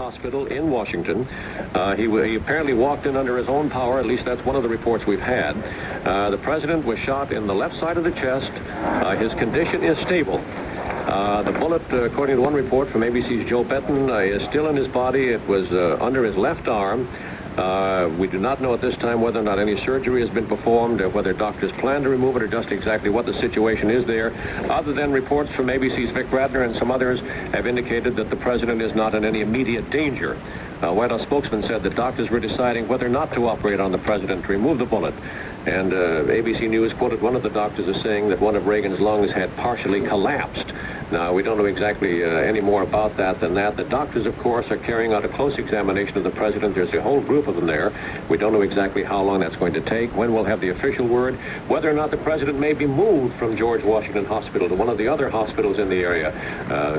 Hospital in Washington. He apparently walked in under his own power. At least that's one of the reports we've had. The president was shot in the left side of the chest. His condition is stable. The bullet, according to one report from ABC's Joe Benton, is still in his body. It was under his left arm. We do not know at this time whether or not any surgery has been performed, whether doctors plan to remove it, or just exactly what the situation is there, other than reports from ABC's Vic Radner and some others have indicated that the president is not in any immediate danger. White House spokesman said that doctors were deciding whether not to operate on the president to remove the bullet. And ABC News quoted one of the doctors as saying that one of Reagan's lungs had partially collapsed. Now, we don't know exactly any more about that than that. The doctors, of course, are carrying out a close examination of the president. There's a whole group of them there. We don't know exactly how long that's going to take, when we'll have the official word, whether or not the president may be moved from George Washington Hospital to one of the other hospitals in the area.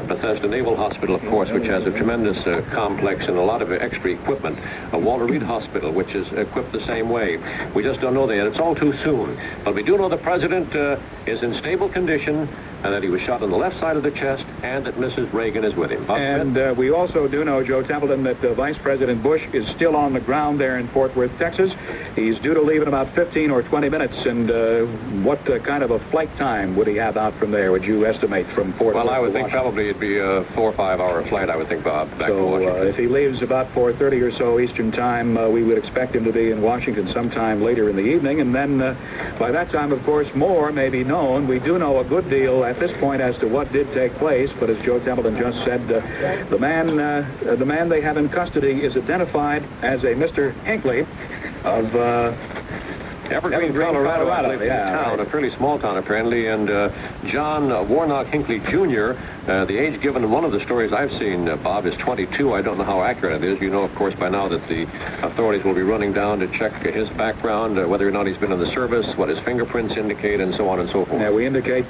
Bethesda Naval Hospital, of course, which has a tremendous complex and a lot of extra equipment. Walter Reed Hospital, which is equipped the same way. We just don't know that yet. It's all too soon. But we do know the president is in stable condition, and that he was shot on the left side of the chest, and that Mrs. Reagan is with him. And we also do know, Joe Templeton, that Vice President Bush is still on the ground there in Fort Worth, Texas. He's due to leave in about 15 or 20 minutes. And what kind of a flight time would he have out from there, would you estimate, from Fort Worth? Well, I would think probably it'd be a 4 or 5 hour flight, I would think, Bob, back to Washington. If he leaves about 4:30 or so Eastern time, we would expect him to be in Washington sometime later in the evening. And then by that time, of course, more may be known. We do know a good deal at this point as to what did take place, but as Joe Templeton just said, the man they have in custody is identified as a Mr. Hinckley of Evergreen, Colorado, yeah, a fairly small town apparently, and John Warnock Hinckley Jr., the age given in one of the stories I've seen, Bob, is 22. I don't know how accurate it is. You know, of course, by now that the authorities will be running down to check his background, whether or not he's been in the service, what his fingerprints indicate, and so on and so forth. Yeah, we indicate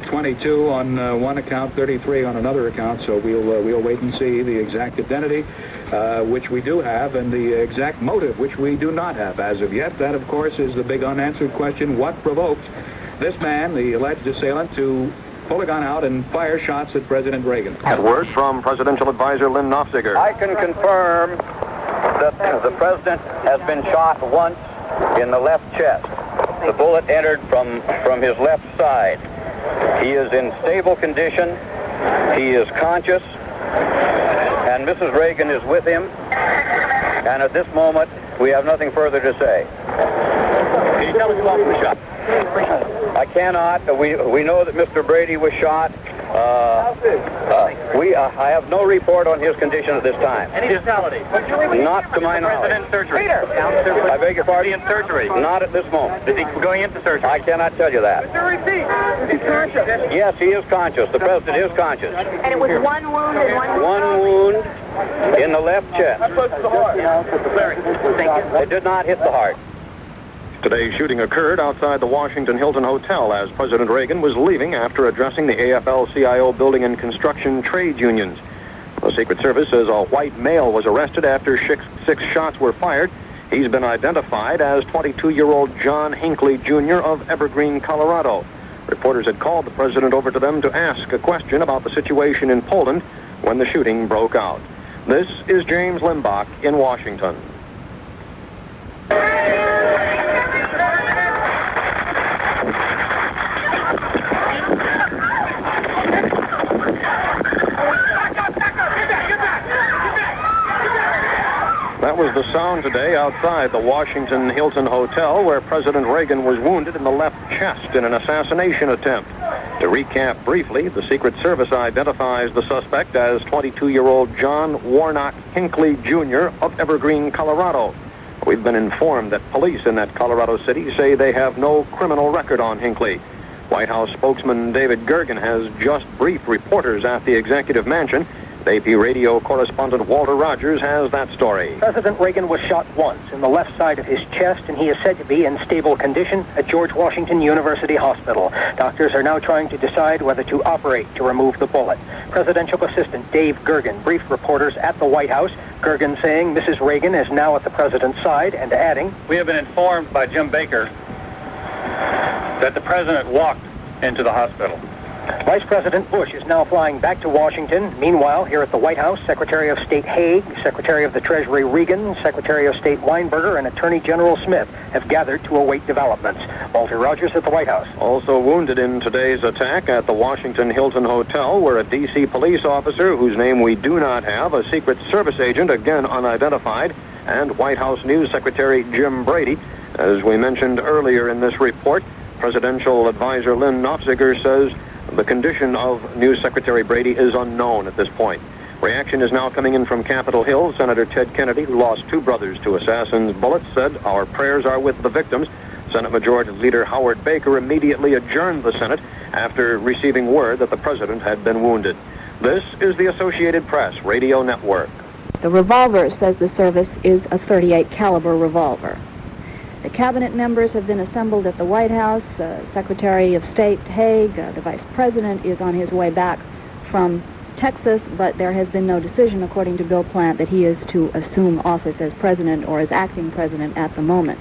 22 on one account, 33 on another account, so we'll wait and see the exact identity, which we do have, and the exact motive, which we do not have as of yet. That, of course, is the big unanswered question. What provoked this man, the alleged assailant, to pull a gun out and fire shots at President Reagan? At word from Presidential Advisor Lynn Nofziger. I can confirm that the president has been shot once in the left chest. The bullet entered from his left side. He is in stable condition. He is conscious. And Mrs. Reagan is with him. And at this moment, we have nothing further to say. Can you tell us who was shot? I cannot. We know that Mr. Brady was shot. I have no report on his condition at this time. Any fatality? Not to my knowledge. In surgery? I beg your pardon? In surgery? Not at this moment. Is he going into surgery? I cannot tell you that. He's conscious. Yes, he is conscious. The president is conscious. And it was one wound and One wound in the left chest. It did not hit the heart. Today's shooting occurred outside the Washington Hilton Hotel as President Reagan was leaving after addressing the AFL-CIO building and construction trade unions. The Secret Service says a white male was arrested after six shots were fired. He's been identified as 22-year-old John Hinckley Jr. of Evergreen, Colorado. Reporters had called the president over to them to ask a question about the situation in Poland when the shooting broke out. This is James Limbach in Washington. That was the sound today outside the Washington Hilton Hotel where President Reagan was wounded in the left chest in an assassination attempt. To recap briefly, the Secret Service identifies the suspect as 22-year-old John Warnock Hinckley Jr. of Evergreen, Colorado. We've been informed that police in that Colorado city say they have no criminal record on Hinckley. White House spokesman David Gergen has just briefed reporters at the Executive Mansion. AP radio correspondent Walter Rogers has that story. President Reagan was shot once in the left side of his chest, and he is said to be in stable condition at George Washington University Hospital. Doctors are now trying to decide whether to operate to remove the bullet. Presidential Assistant Dave Gergen briefed reporters at the White House, Gergen saying Mrs. Reagan is now at the president's side, and adding, "We have been informed by Jim Baker that the president walked into the hospital. Vice President Bush is now flying back to Washington. Meanwhile, here at the White House, Secretary of State Haig, Secretary of the Treasury Reagan, Secretary of State Weinberger, and Attorney General Smith have gathered to await developments. Walter Rogers at the White House. Also wounded in today's attack at the Washington Hilton Hotel were a D.C. police officer whose name we do not have, a Secret Service agent, again unidentified, and White House News Secretary Jim Brady. As we mentioned earlier in this report, Presidential Advisor Lynn Nofziger says the condition of News Secretary Brady is unknown at this point. Reaction is now coming in from Capitol Hill. Senator Ted Kennedy, who lost two brothers to assassins' bullets, said, "Our prayers are with the victims." Senate Majority Leader Howard Baker immediately adjourned the Senate after receiving word that the president had been wounded. This is the Associated Press Radio Network. The revolver, says the service, is a .38 caliber revolver. The cabinet members have been assembled at the White House. Secretary of State Haig, the vice president, is on his way back from Texas, but there has been no decision, according to Bill Plant, that he is to assume office as president or as acting president at the moment.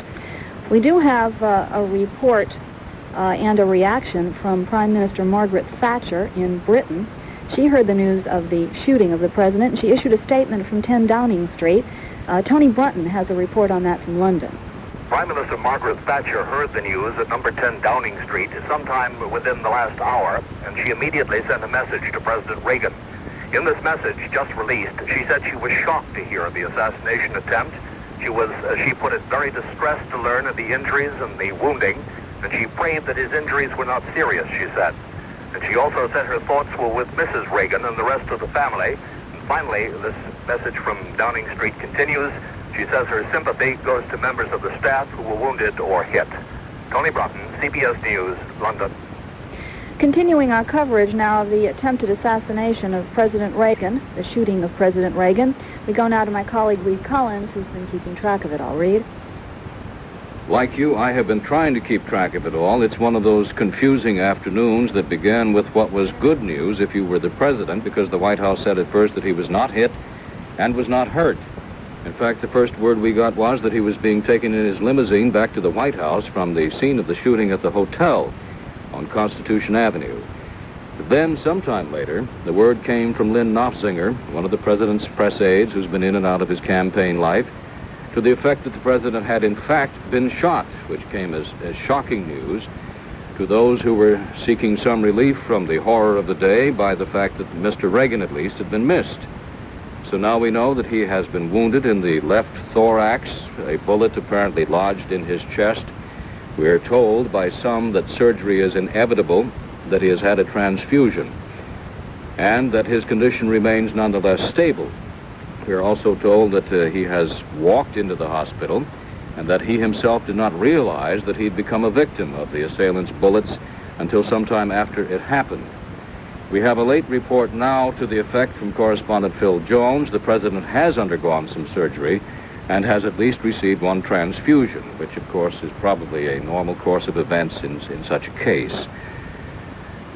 We do have a report and a reaction from Prime Minister Margaret Thatcher in Britain. She heard the news of the shooting of the president, and she issued a statement from 10 Downing Street. Tony Brunton has a report on that from London. Prime Minister Margaret Thatcher heard the news at number 10 Downing Street sometime within the last hour, and she immediately sent a message to President Reagan. In this message, just released, she said she was shocked to hear of the assassination attempt. She was, she put it, very distressed to learn of the injuries and the wounding, and she prayed that his injuries were not serious, she said. And she also said her thoughts were with Mrs. Reagan and the rest of the family. And finally, this message from Downing Street continues. She says her sympathy goes to members of the staff who were wounded or hit. Tony Broughton, CBS News, London. Continuing our coverage now of the attempted assassination of President Reagan, the shooting of President Reagan, we go now to my colleague Reed Collins, who's been keeping track of it all. Reed? Like you, I have been trying to keep track of it all. It's one of those confusing afternoons that began with what was good news if you were the president, because the White House said at first that he was not hit and was not hurt. In fact, the first word we got was that he was being taken in his limousine back to the White House from the scene of the shooting at the hotel on Constitution Avenue. But then, sometime later, the word came from Lynn Nofziger, one of the president's press aides who's been in and out of his campaign life, to the effect that the president had in fact been shot, which came as shocking news to those who were seeking some relief from the horror of the day by the fact that Mr. Reagan, at least, had been missed. So now we know that he has been wounded in the left thorax, a bullet apparently lodged in his chest. We are told by some that surgery is inevitable, that he has had a transfusion, and that his condition remains nonetheless stable. We are also told that he has walked into the hospital and that he himself did not realize that he'd become a victim of the assailant's bullets until sometime after it happened. We have a late report now to the effect from correspondent Phil Jones. The president has undergone some surgery and has at least received one transfusion, which of course is probably a normal course of events in such a case.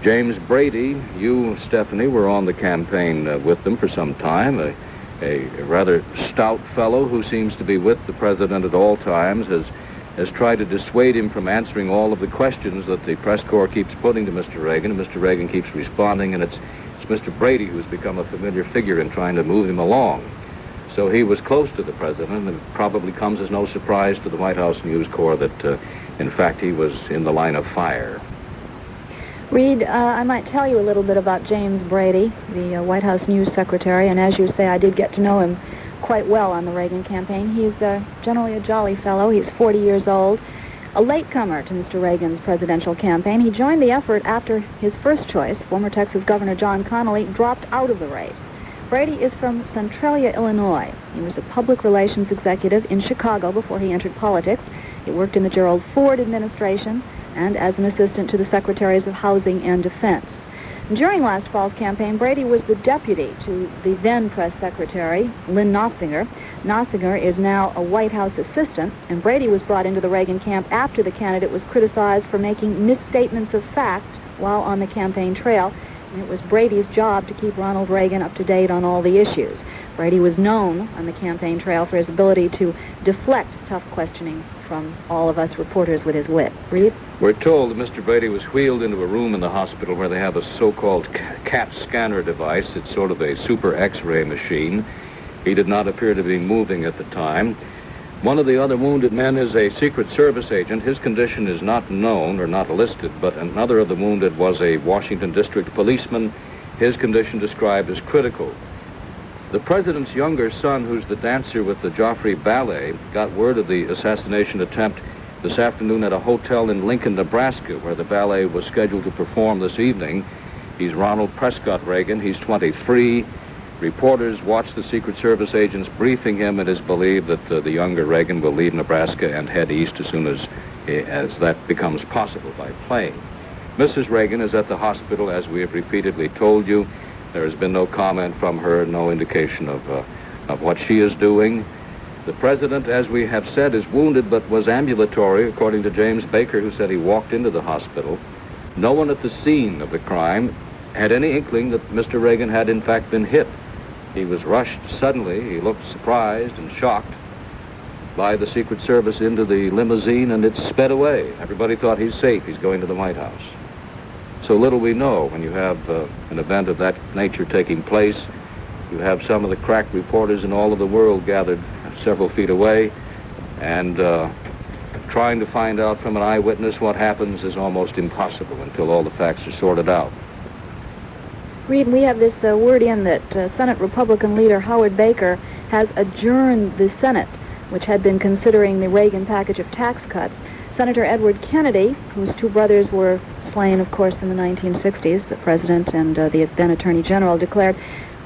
James Brady, you, Stephanie, were on the campaign with them for some time. A rather stout fellow who seems to be with the president at all times, has tried to dissuade him from answering all of the questions that the press corps keeps putting to Mr. Reagan, and Mr. Reagan keeps responding, and it's Mr. Brady who's become a familiar figure in trying to move him along. So he was close to the president, and it probably comes as no surprise to the White House News Corps that, in fact, he was in the line of fire. Reed, I might tell you a little bit about James Brady, the White House News Secretary, and as you say, I did get to know him quite well on the Reagan campaign. He's generally a jolly fellow. He's 40 years old, a latecomer to Mr. Reagan's presidential campaign. He joined the effort after his first choice, former Texas Governor John Connally, dropped out of the race. Brady is from Centralia, Illinois. He was a public relations executive in Chicago before he entered politics. He worked in the Gerald Ford administration and as an assistant to the Secretaries of Housing and Defense. During last fall's campaign, Brady was the deputy to the then press secretary, Lynn Nofziger. Nofziger is now a White House assistant, and Brady was brought into the Reagan camp after the candidate was criticized for making misstatements of fact while on the campaign trail, and it was Brady's job to keep Ronald Reagan up to date on all the issues. Brady was known on the campaign trail for his ability to deflect tough questioning from all of us reporters with his wit. Reed? We're told that Mr. Brady was wheeled into a room in the hospital where they have a so-called CAT scanner device. It's sort of a super X-ray machine. He did not appear to be moving at the time. One of the other wounded men is a Secret Service agent. His condition is not known or not listed, but another of the wounded was a Washington District policeman. His condition described as critical. The president's younger son, who's the dancer with the Joffrey Ballet, got word of the assassination attempt this afternoon at a hotel in Lincoln, Nebraska, where the ballet was scheduled to perform this evening. He's Ronald Prescott Reagan. He's 23. Reporters watched the Secret Service agents briefing him. It is believed that the younger Reagan will leave Nebraska and head east as soon as that becomes possible by plane. Mrs. Reagan is at the hospital, as we have repeatedly told you. There has been no comment from her, no indication of what she is doing. The president, as we have said, is wounded but was ambulatory, according to James Baker, who said he walked into the hospital. No one at the scene of the crime had any inkling that Mr. Reagan had in fact been hit. He was rushed suddenly. He looked surprised and shocked by the Secret Service into the limousine, and it sped away. Everybody thought he's safe. He's going to the White House. So little we know when you have an event of that nature taking place. You have some of the crack reporters in all of the world gathered several feet away, and trying to find out from an eyewitness what happens is almost impossible until all the facts are sorted out. Reed, we have this word in that Senate Republican leader Howard Baker has adjourned the Senate, which had been considering the Reagan package of tax cuts. Senator Edward Kennedy, whose two brothers were slain, of course, in the 1960s, the president and the then Attorney General, declared,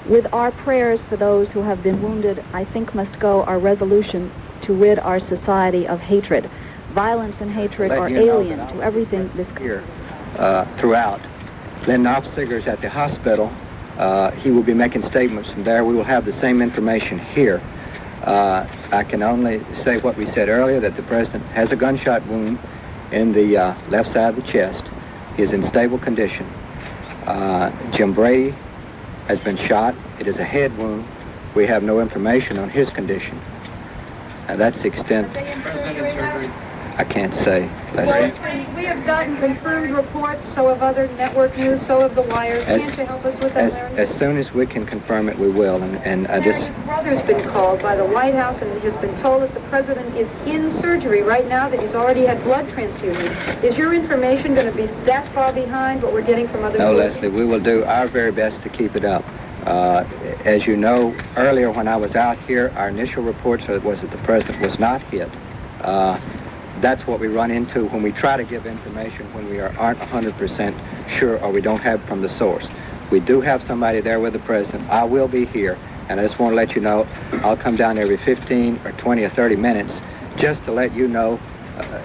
"With our prayers for those who have been wounded, I think must go our resolution to rid our society of hatred. Violence and hatred are alien to everything this here throughout. Len Knopfsiger's at the hospital. He will be making statements from there. We will have the same information here. I can only say what we said earlier, that the president has a gunshot wound in the left side of the chest. He is in stable condition. Jim Brady has been shot. It is a head wound. We have no information on his condition. That's the extent. I can't say. We have gotten confirmed reports, so have other network news, so have the wires. Can't you help us with that, Larry? As soon as we can confirm it, we will. And Larry, his brother's been called by the White House and has been told that the president is in surgery right now, that he's already had blood transfusions. Is your information going to be that far behind what we're getting from other sources? No, Leslie, we will do our very best to keep it up. As you know, earlier when I was out here, our initial reports was that the president was not hit. That's what we run into when we try to give information when we aren't 100% sure or we don't have it from the source. We do have somebody there with the president. I will be here, and I just want to let you know I'll come down every 15 or 20 or 30 minutes just to let you know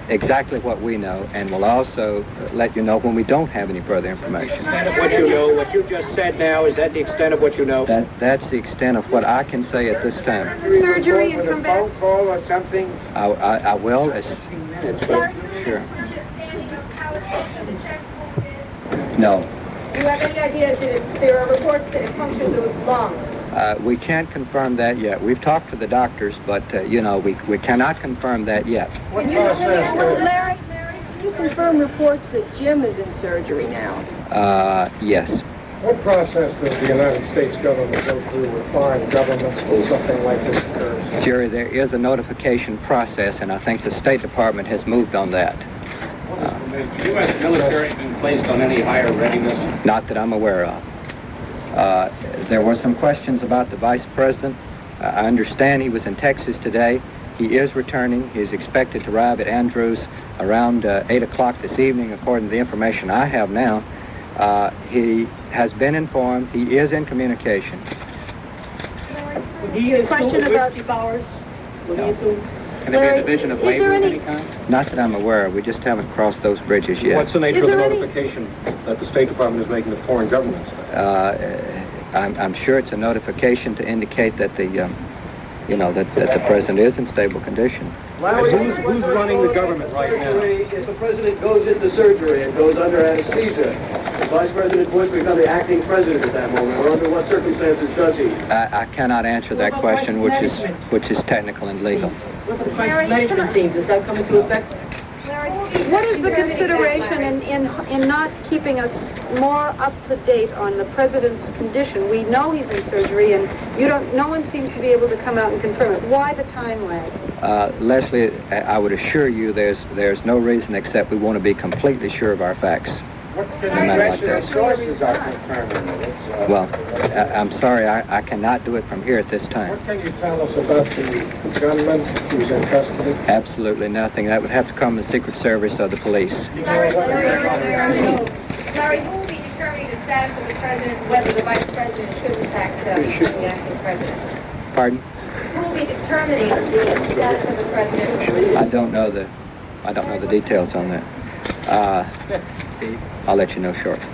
exactly what we know, and we'll also let you know when we don't have any further information. What you know, what you just said now, is that the extent of what you know? That's the extent of what I can say at this time. Surgery and come back? Phone call or something? I will. Sure. No. Do you have any idea that there are reports that it punctured the lung? We can't confirm that yet. We've talked to the doctors, but, we cannot confirm that yet. Larry, can you confirm reports that Jim is in surgery now? Yes. What process does the United States government go through with foreign governments when something like this occurs? Jerry, there is a notification process, and I think the State Department has moved on that. Has the U.S. military been placed on any higher readiness? Not that I'm aware of. There were some questions about the Vice President. I understand he was in Texas today. He is returning. He is expected to arrive at Andrews around 8 o'clock this evening, according to the information I have now. He has been informed. He is in communication. A question about powers? No. Can there be a division of labor of any kind? Not that I'm aware of. We just haven't crossed those bridges yet. What's the nature of the notification that the State Department is making to foreign governments? I'm sure it's a notification to indicate that that the president is in stable condition. Who's running the government right now? If the president goes into surgery and goes under anesthesia, does Vice President Bush become the acting president at that moment, or under what circumstances does he? I cannot answer that question, which is technical and legal. What about the crisis management team? Does that come into effect? What is the consideration in not keeping us more up to date on the president's condition? We know he's in surgery, and no one seems to be able to come out and confirm it. Why the time lag? Leslie, I would assure you there's no reason except we want to be completely sure of our facts. What No matter what can that- sources are confirming it? Well, I'm sorry, I cannot do it from here at this time. What can you tell us about the gunman who's in custody? Absolutely nothing. That would have to come from the Secret Service or the police. Larry, who will be determining the status of the president, whether the vice president should in fact become the acting president? Pardon? Who will be determining the status of the president? I don't know the details on that. I'll let you know shortly.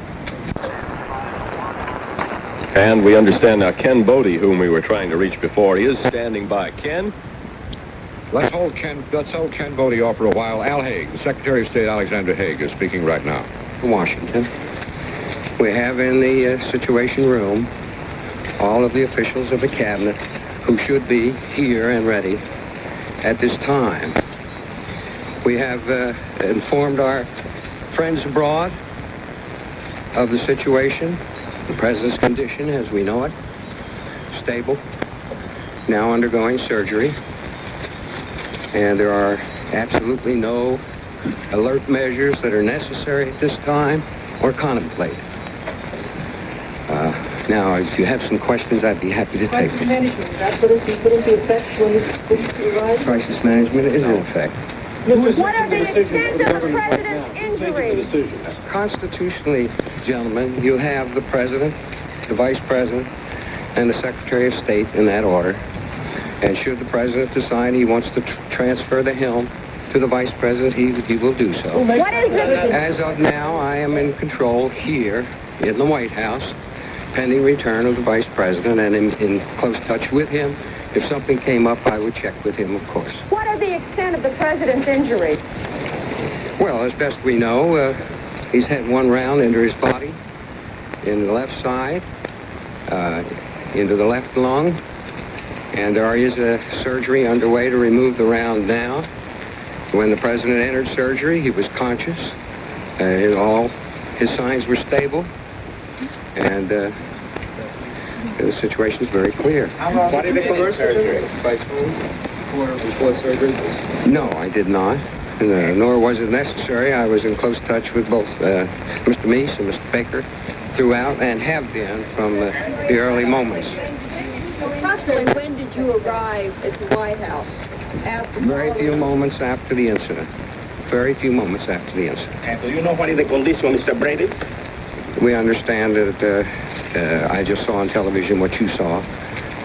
And we understand now Ken Bodie, whom we were trying to reach before, is standing by. Ken? Let's hold Ken Bodie off for a while. Al Haig, the Secretary of State Alexander Haig, is speaking right now. Washington. We have in the Situation Room all of the officials of the cabinet who should be here and ready at this time. We have informed our friends abroad of the situation, the president's condition as we know it, stable, now undergoing surgery, and there are absolutely no alert measures that are necessary at this time or contemplated. Now, if you have some questions, I'd be happy to take Crisis them. management, that put into effect when he arrived? Crisis management is in effect. What are the extent of the president's injuries? Constitutionally, gentlemen, you have the president, the vice president, and the Secretary of State in that order. And should the president decide he wants to transfer the helm to the vice president, he will do so. What is it? As of now, I am in control here in the White House, pending return of the vice president, and in close touch with him. If something came up, I would check with him, of course. What are the extent of the president's injuries? Well, as best we know, he's had one round into his body, in the left side, into the left lung, and there is a surgery underway to remove the round now. When the president entered surgery, he was conscious. All his signs were stable, and the situation is very clear. Why did they convert surgery? Before surgery? No, I did not. Nor was it necessary. I was in close touch with both Mr. Meese and Mr. Baker throughout, and have been from the early moments. Approximately when did you arrive at the White House? Very few moments after the incident. Very few moments after the incident. And do you know what is the condition, Mr. Brady? We understand that I just saw on television what you saw,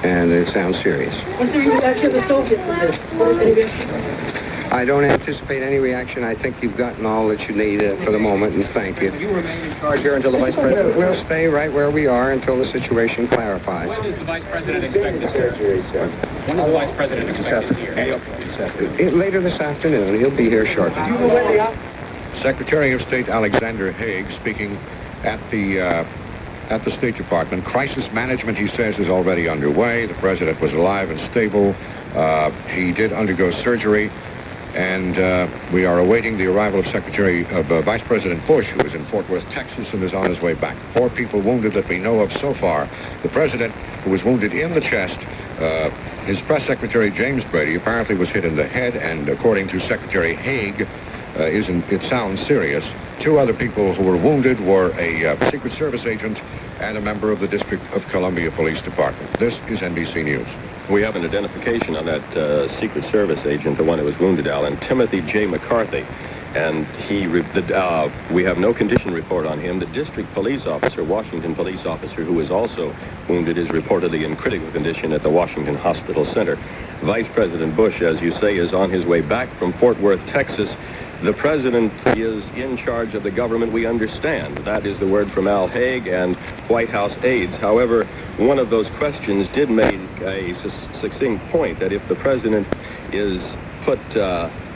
and it sounds serious. What's the reaction of the Soviets to this? What is the reaction? I don't anticipate any reaction. I think you've gotten all that you need for the moment, and thank you. You remain in charge Here until the vice president. We'll stay right where we are until the situation clarifies. When does the vice president expect this surgery? When does the vice president expect this here? Later this afternoon. He'll be here shortly. Do you know where they are? Secretary of State Alexander Haig speaking at the State Department. Crisis management, he says, is already underway. The president was alive and stable. He did undergo surgery. And we are awaiting the arrival of Vice President Bush, who is in Fort Worth, Texas, and is on his way back. 4 people wounded that we know of so far. The president, who was wounded in the chest, his press secretary, James Brady, apparently was hit in the head, and according to Secretary Haig, it sounds serious. 2 other people who were wounded were a Secret Service agent and a member of the District of Columbia Police Department. This is NBC News. We have an identification on that Secret Service agent, the one who was wounded, Alan, Timothy J. McCarthy. And we have no condition report on him. The district police officer, Washington police officer, who is also wounded, is reportedly in critical condition at the Washington Hospital Center. Vice President Bush, as you say, is on his way back from Fort Worth, Texas. The president is in charge of the government, we understand. That is the word from Al Haig and White House aides. However, one of those questions did make a succinct point that if the president is put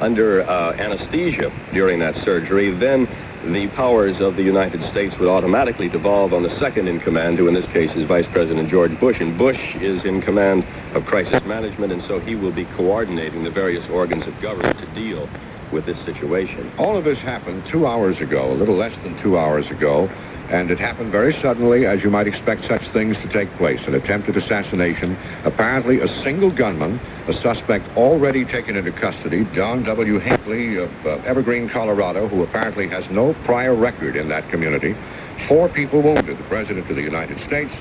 under anesthesia during that surgery, then the powers of the United States would automatically devolve on the second in command, who in this case is Vice President George Bush. And Bush is in command of crisis management, and so he will be coordinating the various organs of government to deal with this situation. All of this happened 2 hours ago, a little less than 2 hours ago, and it happened very suddenly, as you might expect such things to take place. An attempted assassination, apparently a single gunman, a suspect already taken into custody, John W. Hinckley of Evergreen, Colorado, who apparently has no prior record in that community. 4 people wounded, the President of the United States,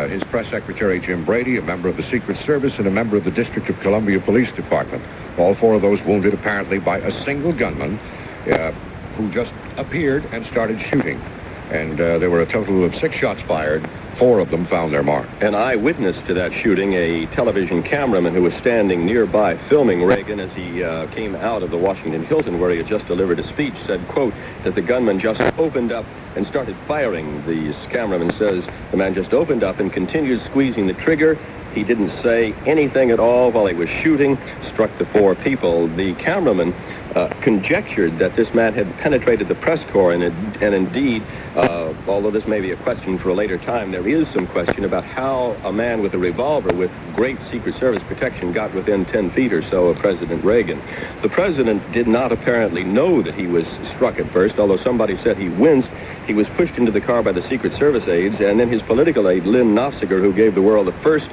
his press secretary, Jim Brady, a member of the Secret Service, and a member of the District of Columbia Police Department. All 4 of those wounded apparently by a single gunman who just appeared and started shooting. And there were a total of 6 shots fired. 4 of them found their mark. An eyewitness to that shooting, a television cameraman who was standing nearby filming Reagan as he came out of the Washington Hilton where he had just delivered a speech, said, quote, that the gunman just opened up and started firing. The cameraman says the man just opened up and continued squeezing the trigger. He didn't say anything at all while he was shooting, struck the 4 people. The cameraman conjectured that this man had penetrated the press corps, and indeed, although this may be a question for a later time, there is some question about how a man with a revolver with great Secret Service protection got within 10 feet or so of President Reagan. The president did not apparently know that he was struck at first, although somebody said he winced. He was pushed into the car by the Secret Service aides, and then his political aide, Lynn Nofziger, who gave the world the first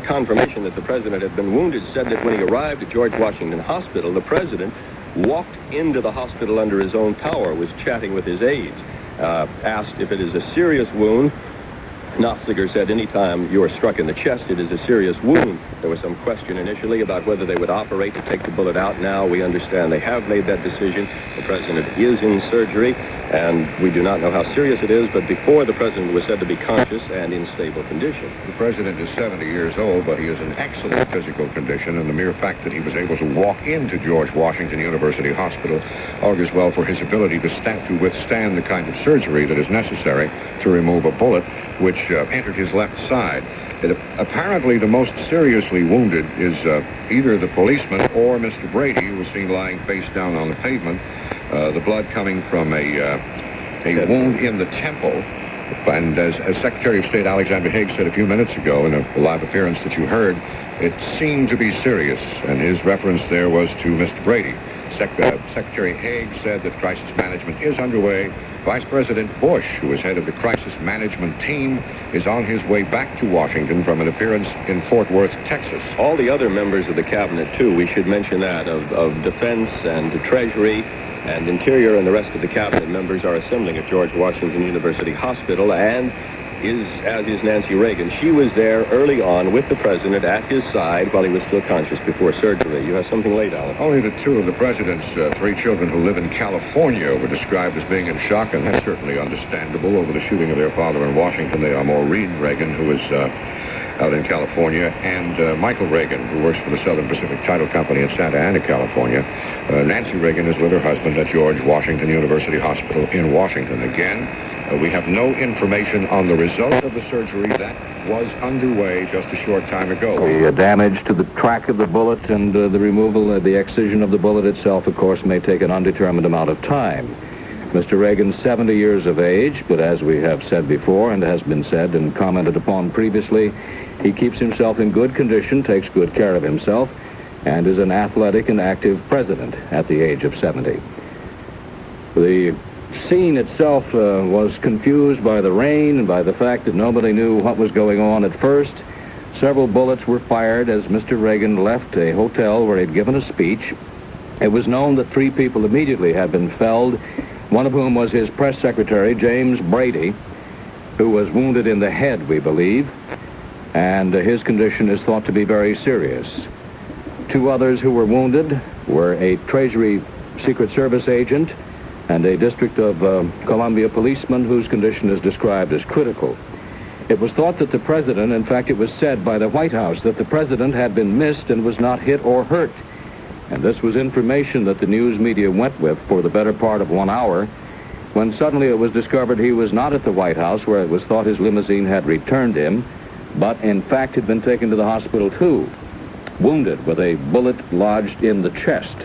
confirmation that the president had been wounded, said that when he arrived at George Washington Hospital, the president walked into the hospital under his own power, was chatting with his aides, asked if it is a serious wound. Nofziger said, anytime you are struck in the chest, it is a serious wound. There was some question initially about whether they would operate to take the bullet out. Now we understand they have made that decision. The president is in surgery, and we do not know how serious it is, but before the president was said to be conscious and in stable condition. The president is 70 years old, but he is in excellent physical condition, and the mere fact that he was able to walk into George Washington University Hospital augurs well for his ability to withstand the kind of surgery that is necessary to remove a bullet which entered his left side. Apparently, the most seriously wounded is either the policeman or Mr. Brady, who was seen lying face down on the pavement, the blood coming from a wound in the temple. And as Secretary of State Alexander Haig said a few minutes ago in a live appearance that you heard, it seemed to be serious, and his reference there was to Mr. Brady. Secretary Haig said that crisis management is underway. Vice President Bush, who is head of the crisis management team, is on his way back to Washington from an appearance in Fort Worth, Texas. All the other members of the cabinet, too, we should mention that, of Defense and the Treasury and Interior and the rest of the cabinet members are assembling at George Washington University Hospital, and as is Nancy Reagan. She was there early on with the president at his side while he was still conscious before surgery. You have something late, Alan. Only the 2 of the president's 3 children who live in California were described as being in shock, and that's certainly understandable. Over the shooting of their father in Washington, they are Maureen Reagan, who is out in California, and Michael Reagan, who works for the Southern Pacific Title Company in Santa Ana, California. Nancy Reagan is with her husband at George Washington University Hospital in Washington. Again, we have no information on the result of the surgery that was underway just a short time ago. The damage to the track of the bullet and the removal, the excision of the bullet itself, of course, may take an undetermined amount of time. Mr. Reagan's 70 years of age, but as we have said before and has been said and commented upon previously, he keeps himself in good condition, takes good care of himself, and is an athletic and active president at the age of 70. The scene itself was confused by the rain and by the fact that nobody knew what was going on at first. Several bullets were fired as Mr. Reagan left a hotel where he'd given a speech. It was known that 3 people immediately had been felled, one of whom was his press secretary, James Brady, who was wounded in the head, we believe, and his condition is thought to be very serious. 2 others who were wounded were a Treasury Secret Service agent and a District of Columbia policeman whose condition is described as critical. It was thought that the president, in fact it was said by the White House, that the president had been missed and was not hit or hurt. And this was information that the news media went with for the better part of 1 hour, when suddenly it was discovered he was not at the White House, where it was thought his limousine had returned him, but in fact had been taken to the hospital too, wounded with a bullet lodged in the chest.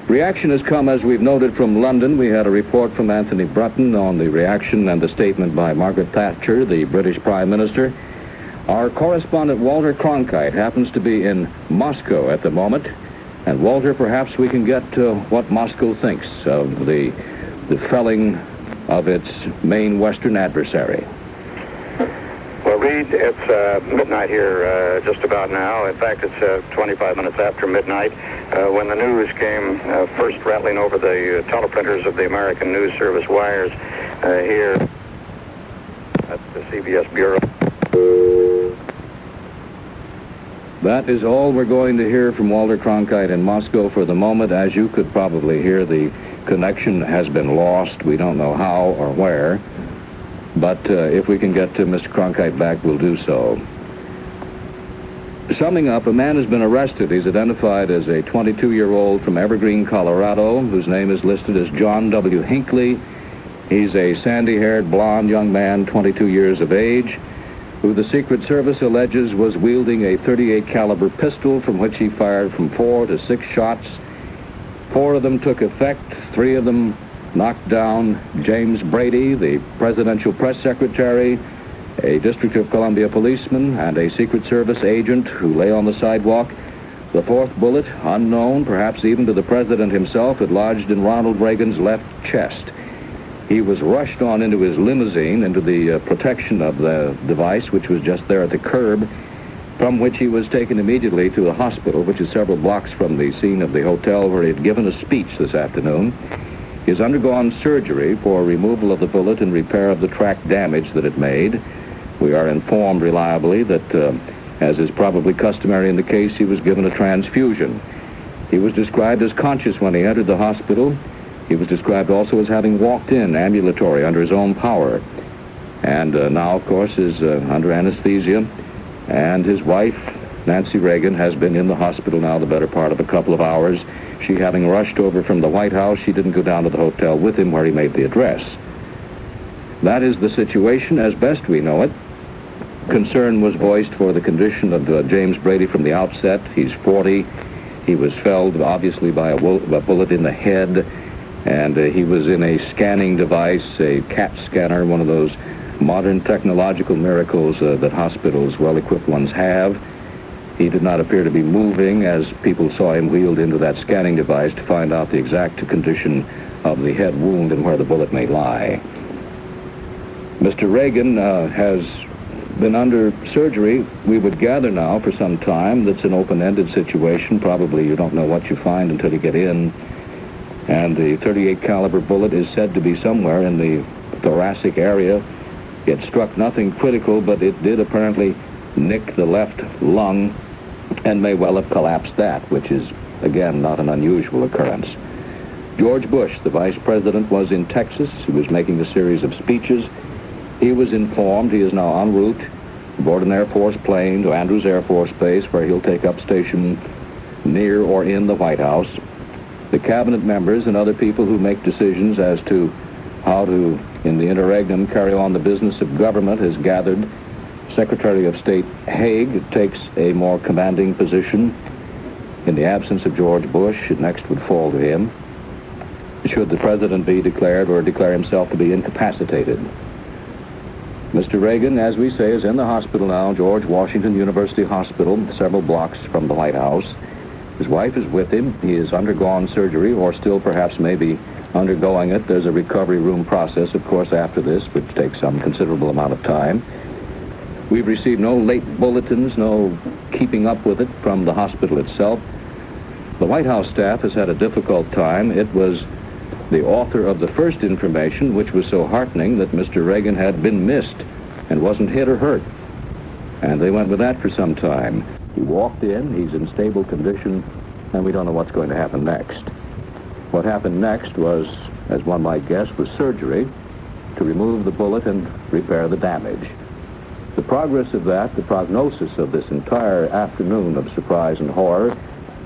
Reaction has come, as we've noted, from London. We had a report from Anthony Brutton on the reaction and the statement by Margaret Thatcher, the British Prime Minister. Our correspondent Walter Cronkite happens to be in Moscow at the moment. And Walter, perhaps we can get what Moscow thinks of the felling of its main Western adversary. Well, Reed, it's midnight here just about now. In fact, it's 25 minutes after midnight when the news came first rattling over the teleprinters of the American News Service wires here at the CBS Bureau. That is all we're going to hear from Walter Cronkite in Moscow for the moment. As you could probably hear, the connection has been lost. We don't know how or where. But if we can get Mr. Cronkite back, we'll do so. Summing up, a man has been arrested. He's identified as a 22-year-old from Evergreen, Colorado, whose name is listed as John W. Hinckley. He's a sandy-haired, blond young man, 22 years of age, who the Secret Service alleges was wielding a .38 caliber pistol from which he fired from 4 to 6 shots. 4 of them took effect. 3 of them knocked down James Brady, the presidential press secretary, a District of Columbia policeman, and a Secret Service agent who lay on the sidewalk. The 4th bullet, unknown, perhaps even to the president himself, had lodged in Ronald Reagan's left chest. He was rushed on into his limousine, into the protection of the device, which was just there at the curb, from which he was taken immediately to the hospital, which is several blocks from the scene of the hotel where he had given a speech this afternoon. He has undergone surgery for removal of the bullet and repair of the track damage that it made. We are informed reliably that, as is probably customary in the case, he was given a transfusion. He was described as conscious when he entered the hospital. He was described also as having walked in ambulatory under his own power. And now, of course, is under anesthesia. And his wife, Nancy Reagan, has been in the hospital now the better part of a couple of hours. She having rushed over from the White House, she didn't go down to the hotel with him where he made the address. That is the situation as best we know it. Concern was voiced for the condition of James Brady from the outset. He's 40. He was felled, obviously, by a bullet in the head. And he was in a scanning device, a CAT scanner, one of those modern technological miracles that hospitals, well-equipped ones, have. He did not appear to be moving as people saw him wheeled into that scanning device to find out the exact condition of the head wound and where the bullet may lie. Mr. Reagan has been under surgery, we would gather now, for some time. That's an open-ended situation. Probably you don't know what you find until you get in. And the .38 caliber bullet is said to be somewhere in the thoracic area. It struck nothing critical, but it did apparently nick the left lung and may well have collapsed that, which is, again, not an unusual occurrence. George Bush, the vice president, was in Texas. He was making a series of speeches. He was informed he is now en route aboard an Air Force plane to Andrews Air Force Base, where he'll take up station near or in the White House. The cabinet members and other people who make decisions as to how to, in the interregnum, carry on the business of government has gathered. Secretary of State Haig takes a more commanding position. In the absence of George Bush, it next would fall to him. Should the president be declared or declare himself to be incapacitated. Mr. Reagan, as we say, is in the hospital now, George Washington University Hospital, several blocks from the White House. His wife is with him. He has undergone surgery, or still perhaps maybe undergoing it. There's a recovery room process, of course, after this, which takes some considerable amount of time. We've received no late bulletins, no keeping up with it from the hospital itself. The White House staff has had a difficult time. It was the author of the first information, which was so heartening, that Mr. Reagan had been missed and wasn't hit or hurt. And they went with that for some time. He walked in, he's in stable condition, and we don't know what's going to happen next. What happened next was, as one might guess, was surgery to remove the bullet and repair the damage. The progress of that, the prognosis of this entire afternoon of surprise and horror,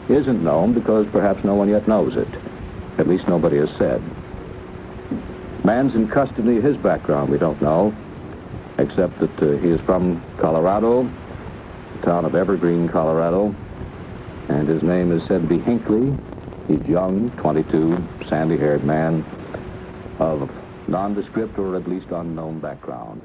isn't known because perhaps no one yet knows it. At least nobody has said. Man's in custody. His background we don't know, except that he is from Colorado, the town of Evergreen, Colorado, and his name is said to be Hinckley. He's young, 22, sandy-haired man of nondescript or at least unknown background.